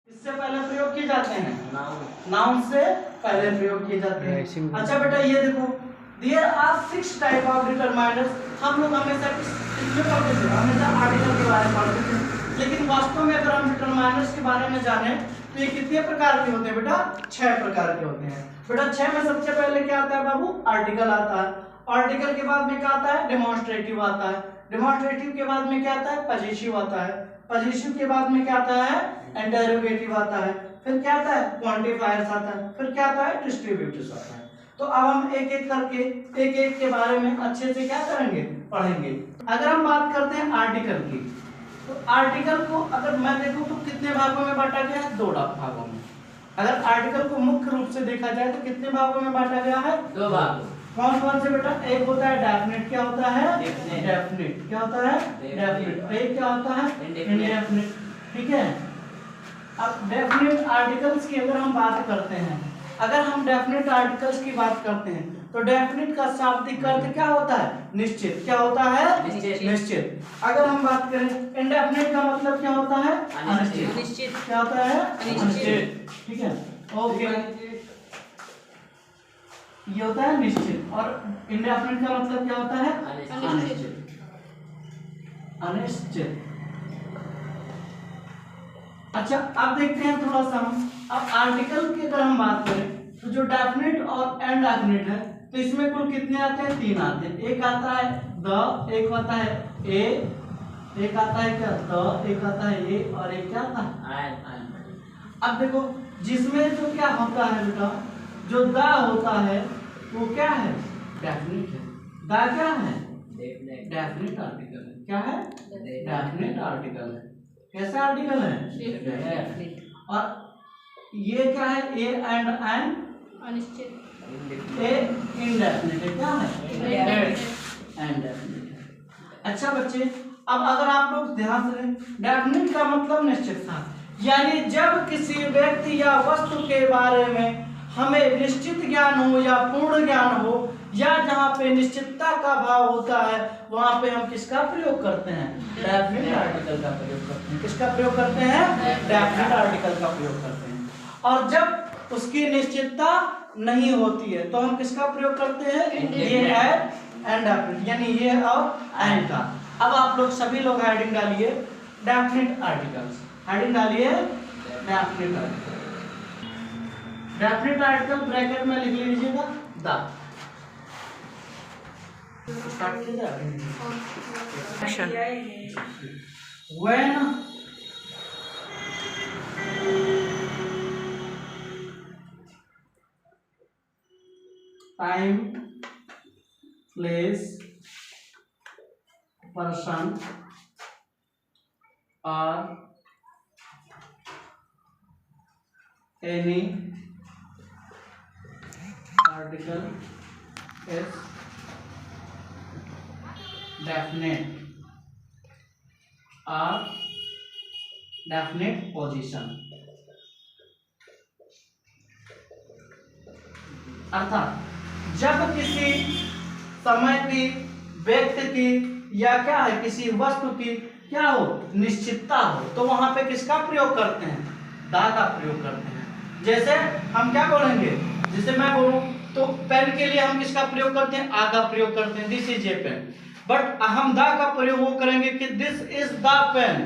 इससे पहले प्रयोग किए जाते हैं, नाउन से पहले प्रयोग किए जाते हैं। अच्छा बेटा ये देखो, there are 6 type of determiners. हम लोग हमेशा किसमें पढ़ते थे? हमेशा आर्टिकल के बारे में पढ़ते थे, लेकिन वास्तव में अगर हम डिटरमाइनर्स के बारे में जाने तो ये कितने प्रकार के होते हैं बेटा? 6 प्रकार के होते हैं। बेटा 6 में सबसे पहले क्या आता है बाबू? आर्टिकल आता है। आर्टिकल के बाद में क्या आता है? डेमोन्स्ट्रेटिव आता है। डेमोन्स्ट्रेटिव के बाद में क्या आता है? पजेसिव आता है। पजेसिव के बाद में क्या आता है? इंटरोगेटिव आता है। फिर क्या आता है? क्वांटिफायर्स आता है। फिर क्या आता है? डिस्ट्रीब्यूटिव्स आता है। तो अब हम एक एक करके एक एक के बारे में अच्छे से क्या करेंगे? पढ़ेंगे। अगर हम बात करते हैं आर्टिकल की, तो आर्टिकल को अगर मैं देखूं तो कितने भागों में बांटा गया है? 2 भागों में। अगर आर्टिकल को मुख्य रूप से देखा जाए तो कितने भागों में बांटा गया है? 2 भागों। कौन कौन से बेटा? एक होता है डेफिनिट। क्या होता है? डेफिनिट। क्या होता है? डेफिनिट। एक क्या होता है? इंडेफिनिट। ठीक है। अब डेफिनिट आर्टिकल्स की अगर हम बात करते हैं, अगर हम डेफिनिट आर्टिकल्स की बात करते हैं तो डेफिनिट का शाब्दिक अर्थ क्या होता है? निश्चित। क्या होता है? निश्चित। अगर हम बात करें इंडेफिनिट का मतलब क्या होता है? अनिश्चित। क्या होता है? अनिश्चित। ठीक है, ओके। ये होता है निश्चित, और इंडेफिनिट का मतलब क्या होता है? अनिश्चित। अनिश्चित। अच्छा, अब देखते हैं थोड़ा सा हम अब आर्टिकल की अगर हम बात करें तो जो डेफिनिट और इनडेफिनिट है तो इसमें कुल कितने आते हैं? 3 आते हैं। एक आता है द, एक आता है ए, एक आता है क्या? द, एक आता है ए, और एक क्या आता है? अब देखो, जिसमें जो क्या होता है बेटा, जो द होता है वो क्या है? डेफिनिट है। द क्या है? डेफिनिट आर्टिकल है। क्या है? डेफिनिट आर्टिकल है। कैसा आर्टिकल है? डेफिनिट। और ये क्या है? ए एंड एन अनिश्चित। ए इंडेफिनिट है। क्या है? इंडेफिनिट है। अच्छा बच्चे, अब अगर आप लोग ध्यान से, डेफिनिट का मतलब निश्चित था, यानी जब किसी व्यक्ति या वस्तु के बारे में हमें निश्चित ज्ञान हो या पूर्ण ज्ञान हो, या जहाँ पे निश्चितता का भाव होता है वहां पे हम किसका प्रयोग करते हैं? डेफिनिट आर्टिकल का प्रयोग करते हैं। किसका प्रयोग करते हैं? डेफिनिट आर्टिकल का प्रयोग करते हैं। और जब उसकी निश्चितता नहीं होती है तो हम किसका प्रयोग करते हैं? ये है इंडेफिनिट, यानी ये और एंड का। अब आप लोग सभी लोग हेडिंग डालिए डेफिनिट आर्टिकल्स। हेडिंग डालिए definite article. Definite article bracket में लिख लीजिएगा द। स्टार्ट कीजिए। व्हेन टाइम, प्लेस, पर्सन और एनी आर्टिकल इज डेफिनिट और डेफिनिट पोजीशन। अर्थात जब किसी समय की, व्यक्ति की, या क्या है किसी वस्तु की क्या हो? निश्चितता हो, तो वहां पे किसका प्रयोग करते हैं? दा का प्रयोग करते हैं। जैसे हम क्या बोलेंगे, जैसे मैं बोलूं तो पेन के लिए हम किसका प्रयोग करते हैं? आ का प्रयोग करते हैं, this is a pen. But हम दा का प्रयोग वो करेंगे कि this is the pen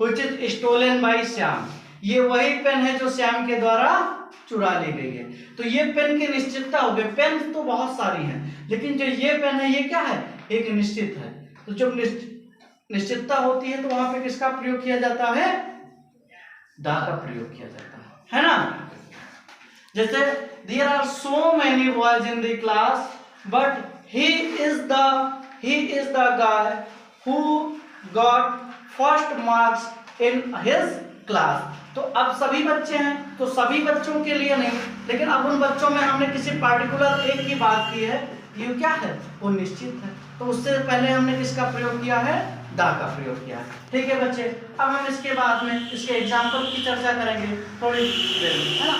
which is stolen by Shyam. ये वही पेन है जो श्याम के द्वारा चुरा ली गई है। तो ये पेन की निश्चितता हो गई। पेन तो बहुत सारी हैं, लेकिन जो ये पेन है ये क्या है? एक निश्चित है। तो जब निश्चितता होती है तो वहां पे किसका प्रयोग किया जाता है? दा का प्रयोग किया जाता है ना? जैसे there are so many boys in the class but he is the guy who got first marks in his class। तो अब सभी बच्चे हैं तो सभी बच्चों के लिए नहीं, लेकिन अब उन बच्चों में हमने किसी पार्टिकुलर एक की बात की है, ये क्या है? वो निश्चित है। तो उससे पहले हमने किसका प्रयोग किया है? दा का प्रयोग किया है। ठीक है बच्चे, अब हम इसके बाद में इसके एग्जाम्पल की चर्चा करेंगे थोड़ी देर में, है ना?